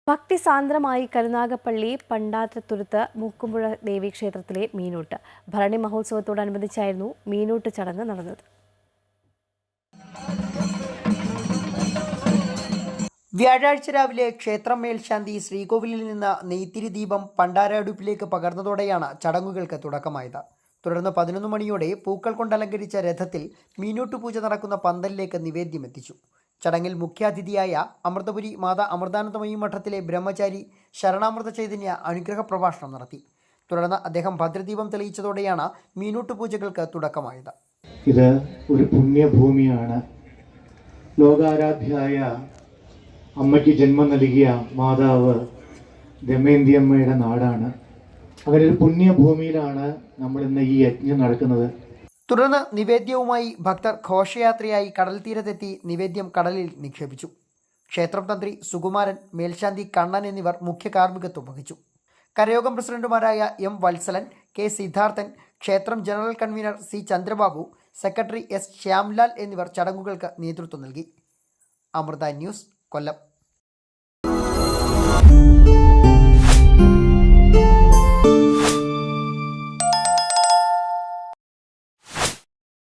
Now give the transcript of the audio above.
ഭക്തിസാന്ദ്രമായി കരുനാഗപ്പള്ളി പണ്ടാത്രത്തുരുത്ത് മൂക്കുമ്പുഴ ദേവീക്ഷേത്രത്തിലെ മീനൂട്ട്. ഭരണി മഹോത്സവത്തോടനുബന്ധിച്ചായിരുന്നു മീനൂട്ട് ചടങ്ങ് നടന്നത്. വ്യാഴാഴ്ച രാവിലെ ക്ഷേത്രം മേൽശാന്തി ശ്രീകോവിലിൽ നിന്ന് നെയ്ത്തിരി ദീപം പണ്ടാര അടുപ്പിലേക്ക് പകർന്നതോടെയാണ് ചടങ്ങുകൾക്ക് തുടക്കമായത്. തുടർന്ന് 11 മണിയോടെ പൂക്കൾ കൊണ്ടലങ്കരിച്ച രഥത്തിൽ മീനൂട്ട് പൂജ നടക്കുന്ന പന്തലിലേക്ക് നിവേദ്യം എത്തിച്ചു. ചടങ്ങിൽ മുഖ്യാതിഥിയായ അമൃതപുരി മാതാ അമൃതാനന്ദമയി മഠത്തിലെ ബ്രഹ്മചാരി ശരണാമൃത ചൈതന്യ അനുഗ്രഹ പ്രഭാഷണം നടത്തി. തുടർന്ന് അദ്ദേഹം ഭദ്രദീപം തെളിയിച്ചതോടെയാണ് മീനൂട്ട് പൂജകൾക്ക് തുടക്കമായത്. ഇത് ഒരു പുണ്യഭൂമിയാണ്. ലോകാരാധ്യായ അമ്മയ്ക്ക് ജന്മം നൽകിയ മാതാവ് ദമയന്തിയമ്മയുടെ നാടാണ്. അങ്ങനെ ഒരു പുണ്യഭൂമിയിലാണ് നമ്മൾ ഇന്ന് ഈ യജ്ഞം നടക്കുന്നത്. തുടർന്ന് നിവേദ്യവുമായി ഭക്തർ ഘോഷയാത്രയായി കടൽ തീരത്തെത്തി നിവേദ്യം കടലിൽ നിക്ഷേപിച്ചു. ക്ഷേത്രം തന്ത്രി സുകുമാരൻ, മേൽശാന്തി കണ്ണൻ എന്നിവർ മുഖ്യ കാർമ്മികത്വം വഹിച്ചു. കരയോഗം പ്രസിഡന്റുമാരായ എം വത്സലൻ, കെ സിദ്ധാർത്ഥൻ, ക്ഷേത്രം general convener C Chandrababu, secretary S Shyamlal എന്നിവർ ചടങ്ങുകൾക്ക് നേതൃത്വം നൽകി. അമൃത ന്യൂസ്, കൊല്ലം.